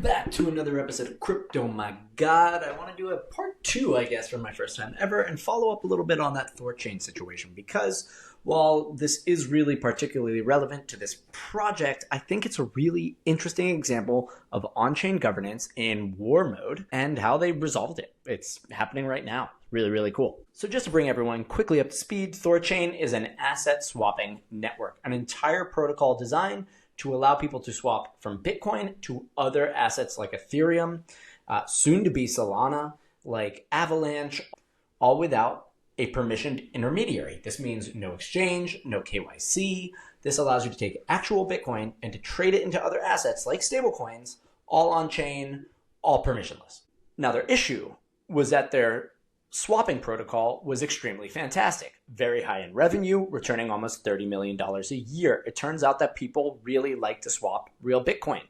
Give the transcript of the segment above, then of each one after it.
back to another episode of Crypto My God. I want to do a part 2, I guess, for my first time ever and follow up a little bit on that Thorchain situation because while this is really particularly relevant to this project, I think it's a really interesting example of on-chain governance in war mode and how they resolved it. It's happening right now. Really, really cool. So just to bring everyone quickly up to speed, Thorchain is an asset swapping network, an entire protocol designed to allow people to swap from Bitcoin to other assets like Ethereum, soon to be Solana, like Avalanche, all without a permissioned intermediary. This means no exchange, no KYC. This allows you to take actual Bitcoin and to trade it into other assets like stablecoins, all on chain, all permissionless. Now their issue was that their swapping protocol was extremely fantastic. Very high in revenue, returning almost $30 million a year. It turns out that people really like to swap real Bitcoin.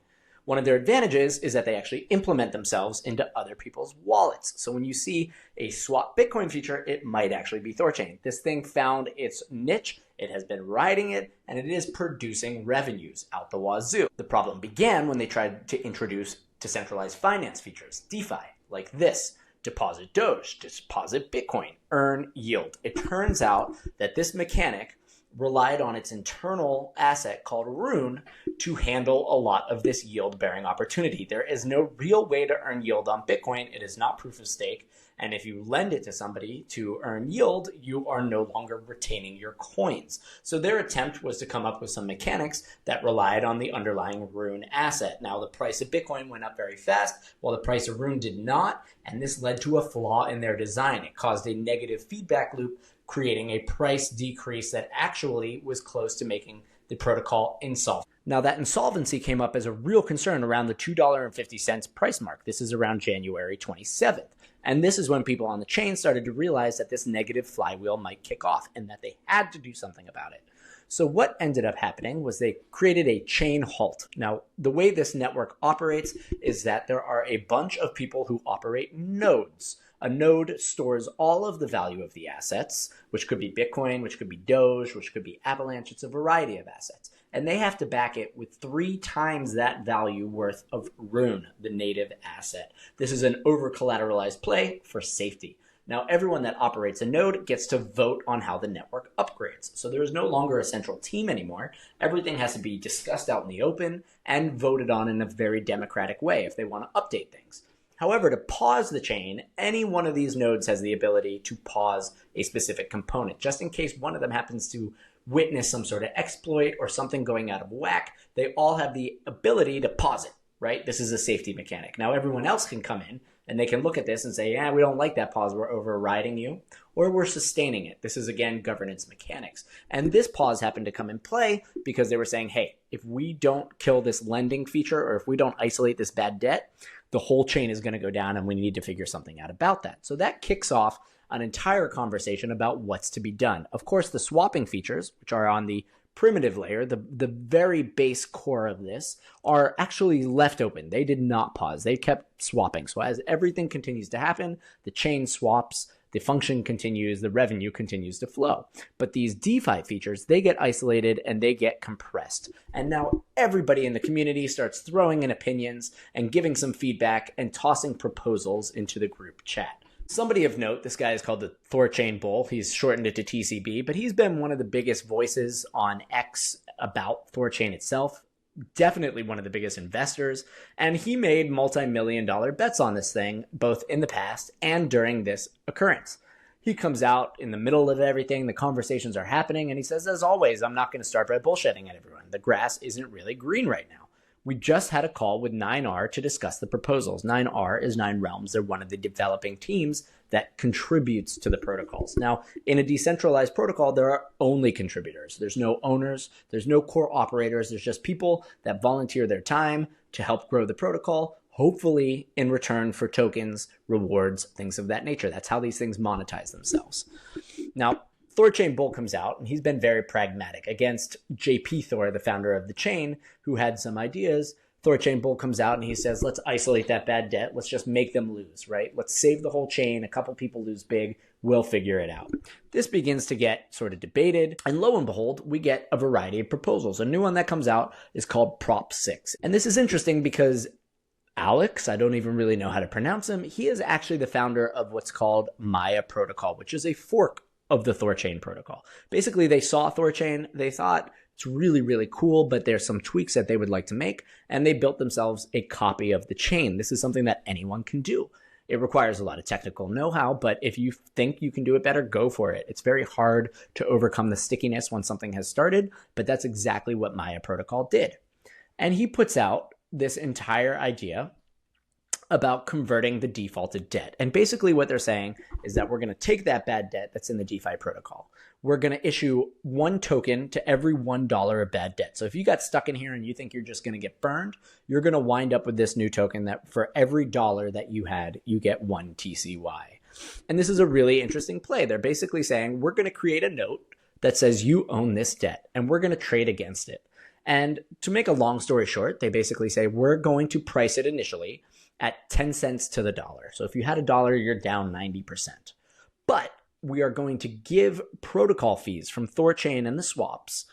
One of their advantages is that they actually implement themselves into other people's wallets. So when you see a swap Bitcoin feature, it might actually be Thorchain. This thing found its niche, it has been riding it, and it is producing revenues out the wazoo. The problem began when they tried to introduce decentralized finance features, DeFi, like this. Deposit Doge, deposit Bitcoin, earn yield. It turns out that this mechanic relied on its internal asset called Rune to handle a lot of this yield-bearing opportunity. There is no real way to earn yield on Bitcoin. It is not proof of stake. And if you lend it to somebody to earn yield, you are no longer retaining your coins. So their attempt was to come up with some mechanics that relied on the underlying Rune asset. Now, the price of Bitcoin went up very fast, while the price of Rune did not. And this led to a flaw in their design. It caused a negative feedback loop, creating a price decrease that actually was close to making the protocol insolvent. Now, that insolvency came up as a real concern around the $2.50 price mark. This is around January 27th. And this is when people on the chain started to realize that this negative flywheel might kick off and that they had to do something about it. So what ended up happening was they created a chain halt. Now, the way this network operates is that there are a bunch of people who operate nodes. A node stores all of the value of the assets, which could be Bitcoin, which could be Doge, which could be Avalanche. It's a variety of assets. And they have to back it with 3 times that value worth of Rune, the native asset. This is an over-collateralized play for safety. Now, everyone that operates a node gets to vote on how the network upgrades. So there is no longer a central team anymore. Everything has to be discussed out in the open and voted on in a very democratic way if they want to update things. However, to pause the chain, any one of these nodes has the ability to pause a specific component. Just in case one of them happens to witness some sort of exploit or something going out of whack, they all have the ability to pause it, right? This is a safety mechanic. Now, everyone else can come in and they can look at this and say, yeah, we don't like that pause, we're overriding you, or we're sustaining it. This is, again, governance mechanics. And this pause happened to come in play because they were saying, hey, if we don't kill this lending feature or if we don't isolate this bad debt, the whole chain is going to go down and we need to figure something out about that. So that kicks off an entire conversation about what's to be done. Of course, the swapping features, which are on the primitive layer, the very base core of this, are actually left open. They did not pause. They kept swapping. So as everything continues to happen, the chain swaps, the function continues, the revenue continues to flow. But these DeFi features, they get isolated and they get compressed. And now everybody in the community starts throwing in opinions and giving some feedback and tossing proposals into the group chat. Somebody of note, this guy is called the Thorchain Bull. He's shortened it to TCB, but he's been one of the biggest voices on X about Thorchain itself. Definitely one of the biggest investors. And he made multi-million-dollar bets on this thing, both in the past and during this occurrence. He comes out in the middle of everything. The conversations are happening. And he says, as always, I'm not going to start by bullshitting at everyone. The grass isn't really green right now. We just had a call with 9R to discuss the proposals. 9R is 9 Realms. They're one of the developing teams that contributes to the protocols. Now, in a decentralized protocol, there are only contributors. There's no owners. There's no core operators. There's just people that volunteer their time to help grow the protocol, hopefully in return for tokens, rewards, things of that nature. That's how these things monetize themselves. Now, Thorchain Bull comes out, and he's been very pragmatic against JP Thor, the founder of the chain, who had some ideas. Thorchain Bull comes out and he says, let's isolate that bad debt. Let's just make them lose, right? Let's save the whole chain. A couple people lose big. We'll figure it out. This begins to get sort of debated. And lo and behold, we get a variety of proposals. A new one that comes out is called Prop 6. And this is interesting because Aaluxx, I don't even really know how to pronounce him. He is actually the founder of what's called Maya Protocol, which is a fork of the Thorchain protocol. Basically, they saw Thorchain, they thought it's really, really cool, but there's some tweaks that they would like to make, and they built themselves a copy of the chain. This is something that anyone can do. It requires a lot of technical know-how, but if you think you can do it better, go for it. It's very hard to overcome the stickiness once something has started, but that's exactly what Maya Protocol did. And he puts out this entire idea about converting the defaulted debt. And basically what they're saying is that we're going to take that bad debt that's in the DeFi protocol. We're going to issue 1 token to every $1 of bad debt. So if you got stuck in here and you think you're just going to get burned, you're going to wind up with this new token that for every dollar that you had, you get 1 TCY. And this is a really interesting play. They're basically saying, we're going to create a note that says you own this debt, and we're going to trade against it. And to make a long story short, they basically say, we're going to price it initially at 10 cents to the dollar. So if you had $1, you're down 90%. But we are going to give protocol fees from Thorchain and the swaps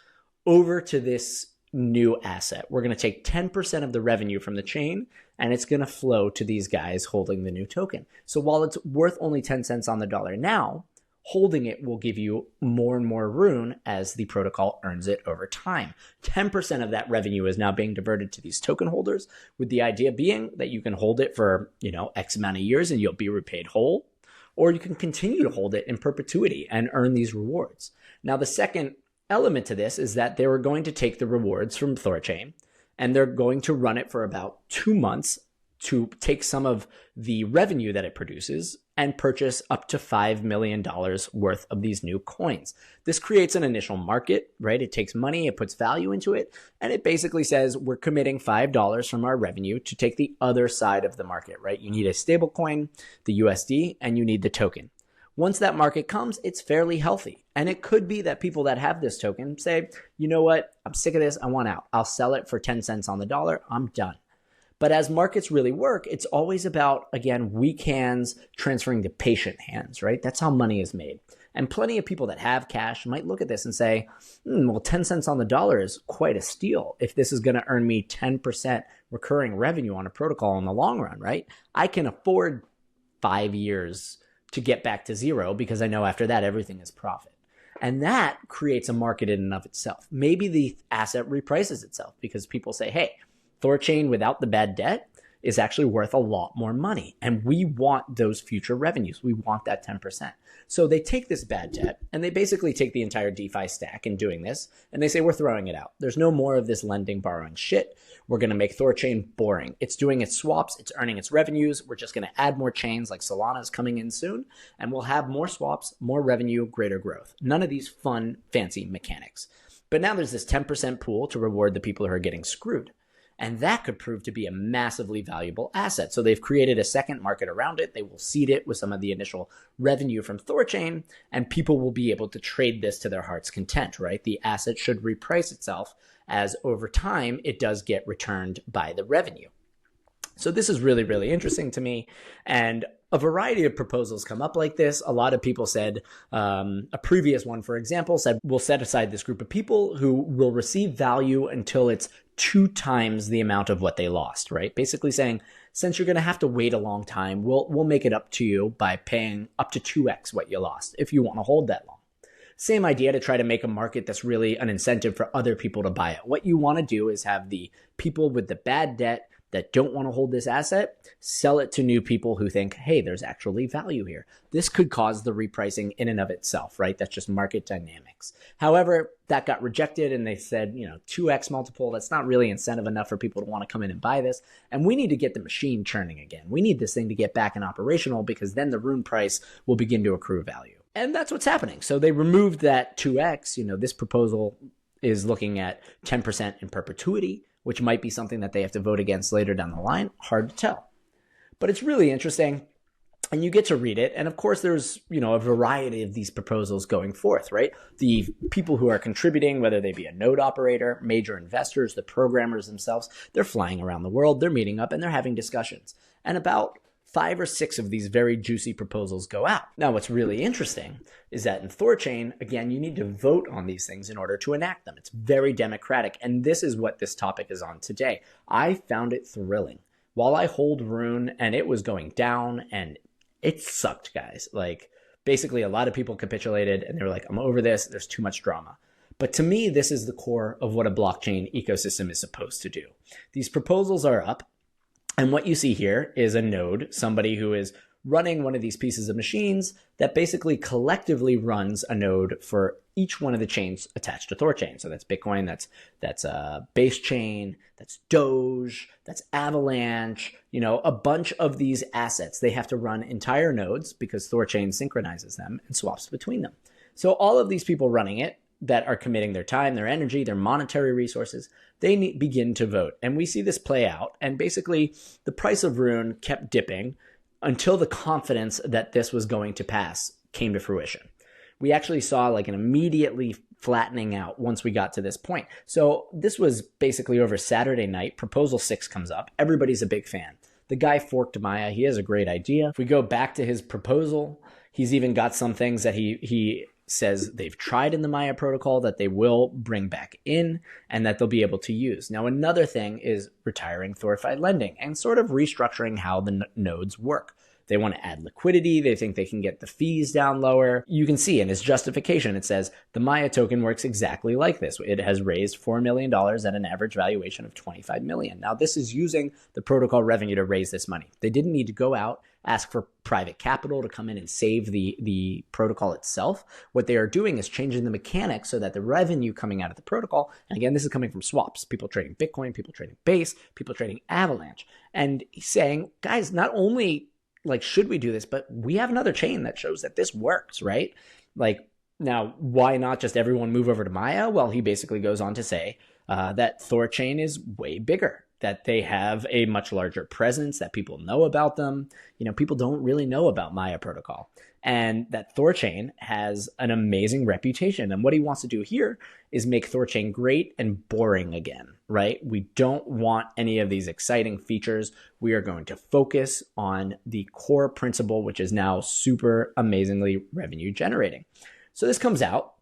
over to this new asset. We're going to take 10% of the revenue from the chain, and it's going to flow to these guys holding the new token. So while it's worth only 10 cents on the dollar now, holding it will give you more and more rune as the protocol earns it over time. 10% of that revenue is now being diverted to these token holders, with the idea being that you can hold it for, X amount of years and you'll be repaid whole, or you can continue to hold it in perpetuity and earn these rewards. Now, the second element to this is that they were going to take the rewards from Thorchain and they're going to run it for about 2 months to take some of the revenue that it produces and purchase up to $5 million worth of these new coins. This creates an initial market, right? It takes money, it puts value into it, and it basically says we're committing $5 from our revenue to take the other side of the market, right? You need a stable coin, the USD, and you need the token. Once that market comes, it's fairly healthy. And it could be that people that have this token say, you know what, I'm sick of this, I want out. I'll sell it for 10 cents on the dollar, I'm done. But as markets really work, it's always about, again, weak hands transferring to patient hands, right? That's how money is made. And plenty of people that have cash might look at this and say, well, 10 cents on the dollar is quite a steal. If this is going to earn me 10% recurring revenue on a protocol in the long run, right? I can afford 5 years to get back to zero because I know after that, everything is profit. And that creates a market in and of itself. Maybe the asset reprices itself because people say, hey, Thorchain without the bad debt is actually worth a lot more money. And we want those future revenues. We want that 10%. So they take this bad debt and they basically take the entire DeFi stack in doing this. And they say, we're throwing it out. There's no more of this lending, borrowing shit. We're going to make Thorchain boring. It's doing its swaps. It's earning its revenues. We're just going to add more chains like Solana is coming in soon. And we'll have more swaps, more revenue, greater growth. None of these fun, fancy mechanics. But now there's this 10% pool to reward the people who are getting screwed. And that could prove to be a massively valuable asset. So they've created a second market around it. They will seed it with some of the initial revenue from Thorchain, and people will be able to trade this to their heart's content, right? The asset should reprice itself as over time it does get returned by the revenue. So this is really, really interesting to me. And a variety of proposals come up like this. A lot of people said, a previous one, for example, said, we'll set aside this group of people who will receive value until it's 2 times the amount of what they lost, right? Basically saying, since you're going to have to wait a long time, we'll make it up to you by paying up to 2x what you lost if you want to hold that long. Same idea to try to make a market that's really an incentive for other people to buy it. What you want to do is have the people with the bad debt that don't want to hold this asset, sell it to new people who think, hey, there's actually value here. This could cause the repricing in and of itself, right? That's just market dynamics. However, that got rejected and they said, 2x multiple, that's not really incentive enough for people to want to come in and buy this. And we need to get the machine churning again. We need this thing to get back in operational because then the rune price will begin to accrue value. And that's what's happening. So they removed that 2x. This proposal is looking at 10% in perpetuity, which might be something that they have to vote against later down the line. Hard to tell. But it's really interesting, and you get to read it. And of course, there's, a variety of these proposals going forth, right? The people who are contributing, whether they be a node operator, major investors, the programmers themselves, they're flying around the world, they're meeting up, and they're having discussions. And about 5 or 6 of these very juicy proposals go out. Now, what's really interesting is that in Thorchain, again, you need to vote on these things in order to enact them. It's very democratic, and this is what this topic is on today. I found it thrilling. while I hold rune and it was going down and it sucked, guys. Like basically a lot of people capitulated and they were like, I'm over this. There's too much drama. But to me, this is the core of what a blockchain ecosystem is supposed to do. These proposals are up. And what you see here is a node, somebody who is running one of these pieces of machines that basically collectively runs a node for each one of the chains attached to Thorchain. So that's Bitcoin, that's Base Chain, that's Doge, that's Avalanche, a bunch of these assets. They have to run entire nodes because Thorchain synchronizes them and swaps between them. So all of these people running it that are committing their time, their energy, their monetary resources, they begin to vote. And we see this play out. And basically, the price of Rune kept dipping until the confidence that this was going to pass came to fruition. We actually saw like an immediately flattening out once we got to this point. So this was basically over Saturday night. Proposal 6 comes up. Everybody's a big fan. The guy forked Maya. He has a great idea. If we go back to his proposal, he's even got some things that he says they've tried in the Maya protocol that they will bring back in and that they'll be able to use. Now, another thing is retiring Thorfi lending and sort of restructuring how the nodes work. They want to add liquidity. They think they can get the fees down lower. You can see in his justification, it says the Maya token works exactly like this. It has raised $4 million at an average valuation of $25 million. Now, this is using the protocol revenue to raise this money. They didn't need to go out, ask for private capital to come in and save the protocol itself. What they are doing is changing the mechanics so that the revenue coming out of the protocol, and again, this is coming from swaps, people trading Bitcoin, people trading Base, people trading Avalanche. And he's saying, guys, not only should we do this, but we have another chain that shows that this works, right? Now, why not just everyone move over to Maya? Well, he basically goes on to say that Thorchain is way bigger, that they have a much larger presence, that people know about them. People don't really know about Maya protocol, and that Thorchain has an amazing reputation. And what he wants to do here is make Thorchain great and boring again, right? We don't want any of these exciting features. We are going to focus on the core principle, which is now super amazingly revenue generating. So this comes out,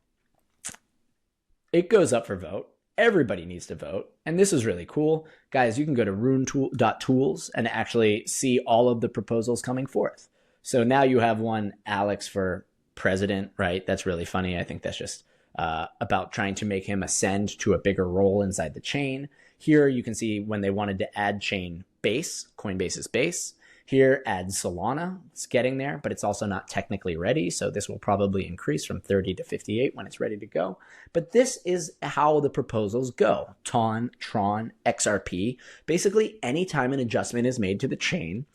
it goes up for vote. Everybody needs to vote. And this is really cool. Guys, you can go to rune.tools and actually see all of the proposals coming forth. So now you have one Aaluxx for president, right? That's really funny. I think that's just about trying to make him ascend to a bigger role inside the chain. Here you can see when they wanted to add chain Base, Coinbase's Base. Here, add Solana. It's getting there, but it's also not technically ready. So this will probably increase from 30 to 58 when it's ready to go. But this is how the proposals go. TON, Tron, XRP. Basically, anytime an adjustment is made to the chain,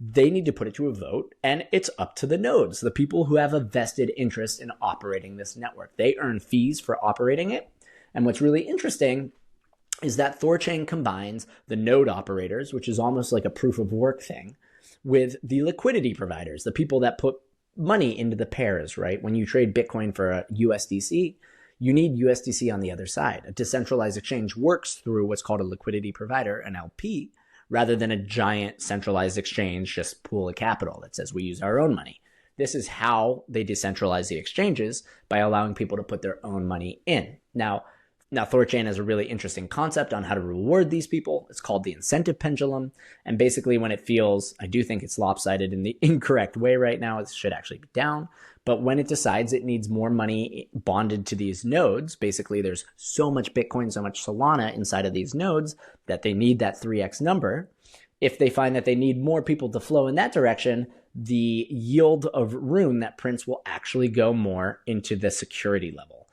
they need to put it to a vote, and it's up to the nodes, the people who have a vested interest in operating this network. They earn fees for operating it. And what's really interesting is that Thorchain combines the node operators, which is almost like a proof of work thing, with the liquidity providers, the people that put money into the pairs, right? When you trade Bitcoin for a USDC, you need USDC on the other side. A decentralized exchange works through what's called a liquidity provider, an LP, rather than a giant centralized exchange, just pool of capital that says we use our own money. This is how they decentralize the exchanges, by allowing people to put their own money in. Now Thorchain has a really interesting concept on how to reward these people. It's called the incentive pendulum. And basically when it feels, I do think it's lopsided in the incorrect way right now, it should actually be down. But when it decides it needs more money bonded to these nodes, basically there's so much Bitcoin, so much Solana inside of these nodes that they need that 3x number. If they find that they need more people to flow in that direction, the yield of Rune that prints will actually go more into the security level.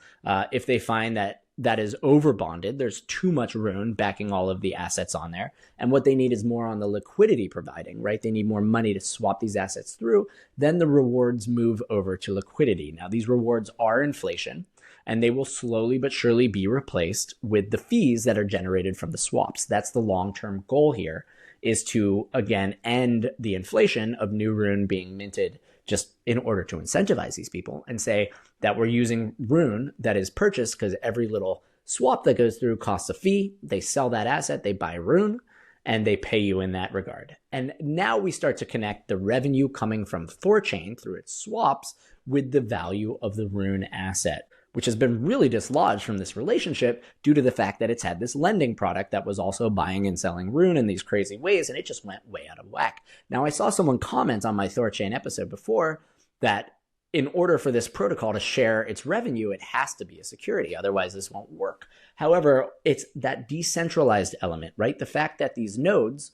If they find that is over bonded, there's too much Rune backing all of the assets on there, and what they need is more on the liquidity providing, right? They need more money to swap these assets through. Then the rewards move over to liquidity. Now these rewards are inflation, and they will slowly but surely be replaced with the fees that are generated from the swaps. That's the long-term goal here, is to again end the inflation of new Rune being minted, just in order to incentivize these people and say that we're using Rune that is purchased, because every little swap that goes through costs a fee. They sell that asset, they buy Rune, and they pay you in that regard. And now we start to connect the revenue coming from Thorchain through its swaps with the value of the Rune asset. which has been really dislodged from this relationship due to the fact that it's had this lending product that was also buying and selling Rune in these crazy ways, and it just went way out of whack. Now, I saw someone comment on my Thorchain episode before that in order for this protocol to share its revenue, it has to be a security. Otherwise, this won't work. However, it's that decentralized element, right? The fact that these nodes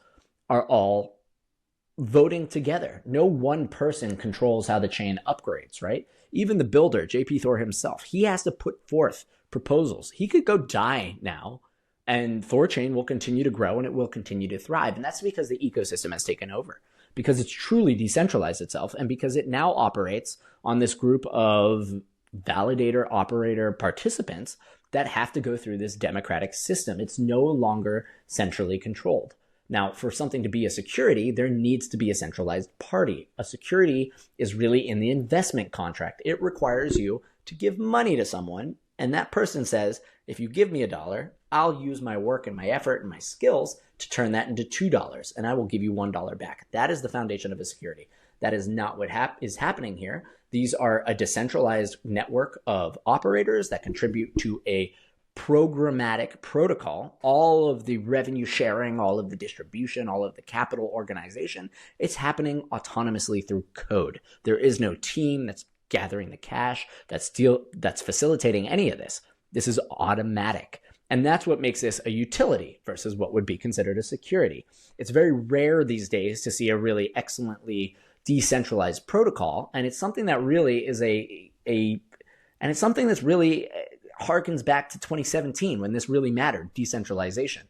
are all voting together. No one person controls how the chain upgrades, right? Even the builder, JP Thor himself, he has to put forth proposals. He could go die now, and Thorchain will continue to grow and it will continue to thrive. And that's because the ecosystem has taken over, because it's truly decentralized itself, and because it now operates on this group of validator, operator participants that have to go through this democratic system. It's no longer centrally controlled. Now, for something to be a security, there needs to be a centralized party. A security is really in the investment contract. It requires you to give money to someone, and that person says, if you give me $1, I'll use my work and my effort and my skills to turn that into $2, and I will give you $1 back. That is the foundation of a security. That is not what is happening here. These are a decentralized network of operators that contribute to a programmatic protocol. All of the revenue sharing, all of the distribution, all of the capital organization, it's happening autonomously through code. There is no team that's gathering the cash, that's facilitating any of this. This is automatic. And that's what makes this a utility versus what would be considered a security. It's very rare these days to see a really excellently decentralized protocol, and it's something that really is and it's something that's really harkens back to 2017 when this really mattered, decentralization.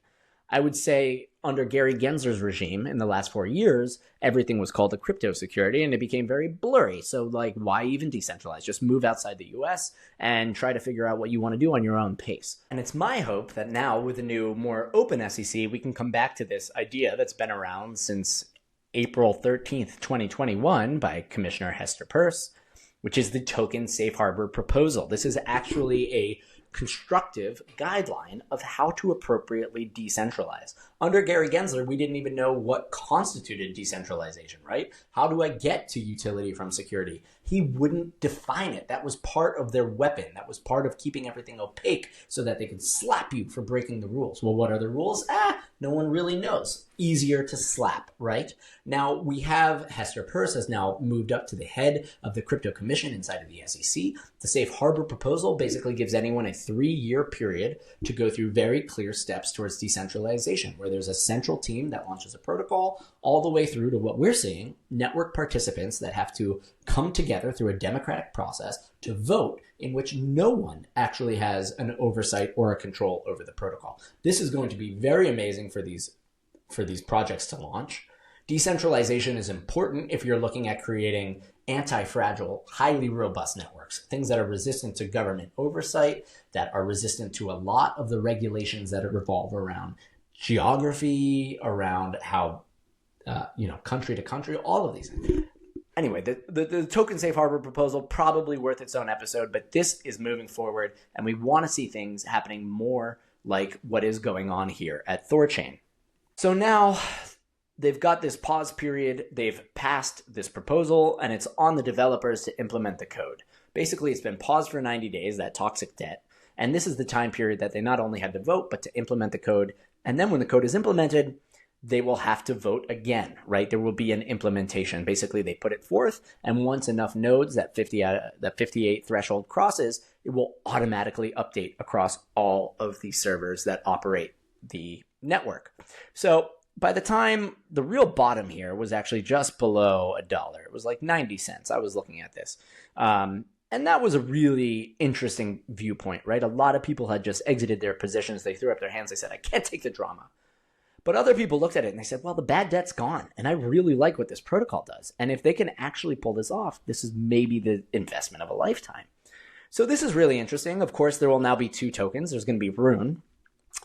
I would say under Gary Gensler's regime in the last 4 years, everything was called a crypto security and it became very blurry. So like, why even decentralize? Just move outside the US and try to figure out what you want to do on your own pace. And it's my hope that now with the new, more open SEC, we can come back to this idea that's been around since April 13th, 2021 by Commissioner Hester Peirce, which is the token safe harbor proposal. This is actually a constructive guideline of how to appropriately decentralize. Under Gary Gensler, we didn't even know what constituted decentralization, right? How do I get to utility from security? He wouldn't define it. That was part of their weapon. That was part of keeping everything opaque so that they could slap you for breaking the rules. Well, what are the rules? No one really knows. Easier to slap, right? Now, we have Hester Peirce has now moved up to the head of the Crypto Commission inside of the SEC. The safe harbor proposal basically gives anyone a 3-year period to go through very clear steps towards decentralization, where there's a central team that launches a protocol all the way through to what we're seeing, network participants that have to come together through a democratic process to vote in which no one actually has an oversight or a control over the protocol. This is going to be very amazing for these projects to launch. Decentralization is important if you're looking at creating anti-fragile, highly robust networks, things that are resistant to government oversight, that are resistant to a lot of the regulations that revolve around geography, around how, country to country, all of these things. Anyway, the token safe harbor proposal, probably worth its own episode, but this is moving forward, and we want to see things happening more like what is going on here at Thorchain. So now they've got this pause period, they've passed this proposal, and it's on the developers to implement the code. Basically, it's been paused for 90 days, that toxic debt, and this is the time period that they not only had to vote, but to implement the code. And then when the code is implemented, they will have to vote again, right? There will be an implementation. Basically, they put it forth, and once enough nodes, that 58 threshold crosses, it will automatically update across all of the servers that operate the network. So by the time the real bottom here was actually just below $1, it was like 90 cents. I was looking at this. And that was a really interesting viewpoint, right? A lot of people had just exited their positions. They threw up their hands. They said, I can't take the drama. But other people looked at it and they said, well, the bad debt's gone. And I really like what this protocol does. And if they can actually pull this off, this is maybe the investment of a lifetime. So this is really interesting. Of course, there will now be 2 tokens. There's going to be Rune,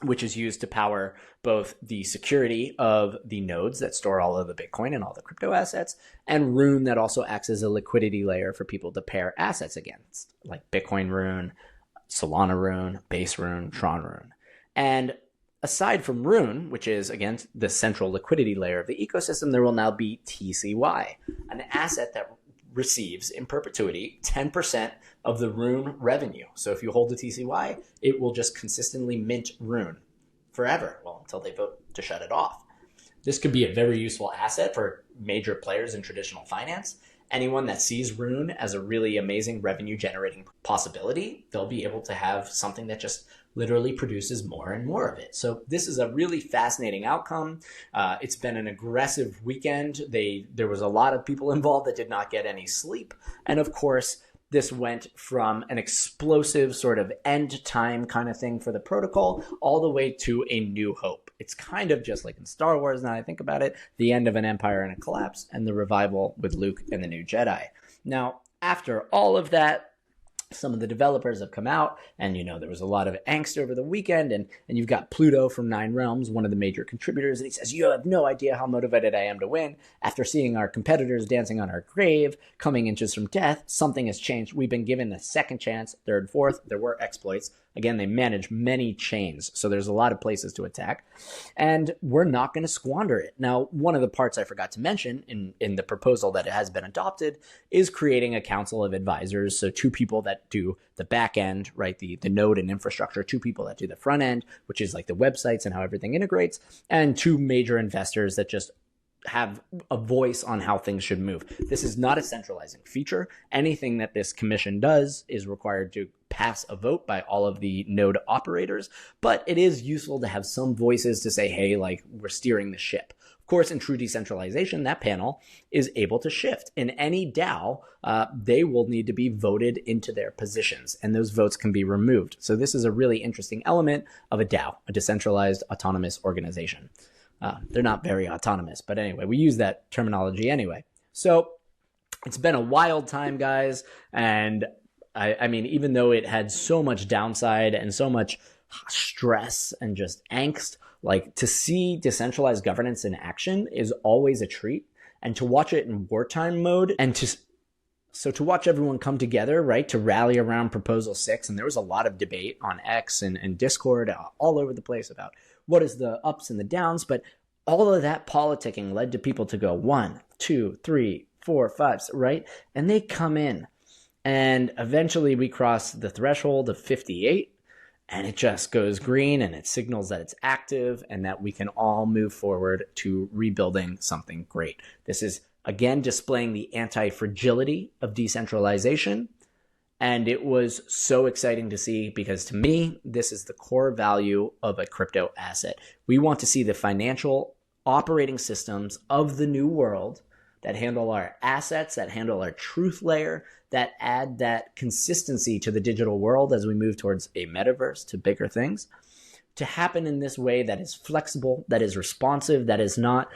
which is used to power both the security of the nodes that store all of the Bitcoin and all the crypto assets, and Rune that also acts as a liquidity layer for people to pair assets against, like Bitcoin Rune, Solana Rune, Base Rune, Tron Rune. And aside from Rune, which is, again, the central liquidity layer of the ecosystem, there will now be TCY, an asset that receives in perpetuity 10% of the Rune revenue. So if you hold the TCY, it will just consistently mint Rune forever, well, until they vote to shut it off. This could be a very useful asset for major players in traditional finance. Anyone that sees Rune as a really amazing revenue generating possibility, they'll be able to have something that just literally produces more and more of it. So this is a really fascinating outcome. It's been an aggressive weekend. There was a lot of people involved that did not get any sleep. And of course, this went from an explosive sort of end time kind of thing for the protocol all the way to a new hope. It's kind of just like in Star Wars, now I think about it, the end of an empire and a collapse, and the revival with Luke and the new Jedi. Now, after all of that, some of the developers have come out, and there was a lot of angst over the weekend, and you've got Pluto from Nine Realms, one of the major contributors, and he says, you have no idea how motivated I am to win. After seeing our competitors dancing on our grave, coming inches from death, something has changed. We've been given a second chance, third, fourth. There were exploits. Again, they manage many chains, so there's a lot of places to attack, and we're not going to squander it. Now, one of the parts I forgot to mention in the proposal that has been adopted is creating a council of advisors, so 2 people that do the back end, right, the node and infrastructure, 2 people that do the front end, which is like the websites and how everything integrates, and 2 major investors that just have a voice on how things should move. This is not a centralizing feature. Anything that this commission does is required to pass a vote by all of the node operators, but it is useful to have some voices to say, hey, like, we're steering the ship. Of course, in true decentralization, that panel is able to shift. In any DAO, they will need to be voted into their positions, and those votes can be removed. So this is a really interesting element of a DAO, a decentralized autonomous organization. They're not very autonomous, but anyway, we use that terminology anyway. So it's been a wild time, guys. And I mean, even though it had so much downside and so much stress and just angst, like, to see decentralized governance in action is always a treat. And to watch it in wartime mode and to watch everyone come together, right, to rally around Proposal 6, and there was a lot of debate on X and Discord all over the place about what is the ups and the downs, but all of that politicking led to people to go 1, 2, 3, 4, 5, right? And they come in, and eventually we cross the threshold of 58, and it just goes green, and it signals that it's active and that we can all move forward to rebuilding something great. This is, again, displaying the anti-fragility of decentralization. And it was so exciting to see, because to me, this is the core value of a crypto asset. We want to see the financial operating systems of the new world that handle our assets, that handle our truth layer, that add that consistency to the digital world as we move towards a metaverse, to bigger things, to happen in this way that is flexible, that is responsive, that is not,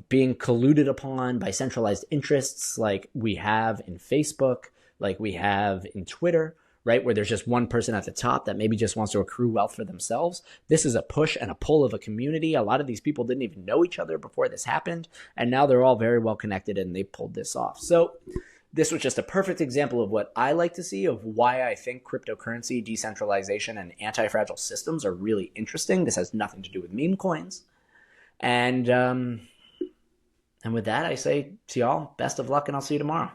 being colluded upon by centralized interests like we have in Facebook, like we have in Twitter, right? Where there's just one person at the top that maybe just wants to accrue wealth for themselves. This is a push and a pull of a community. A lot of these people didn't even know each other before this happened, and now they're all very well connected and they pulled this off. So this was just a perfect example of what I like to see, of why I think cryptocurrency, decentralization, and anti-fragile systems are really interesting. This has nothing to do with meme coins. And with that, I say to y'all, best of luck, and I'll see you tomorrow.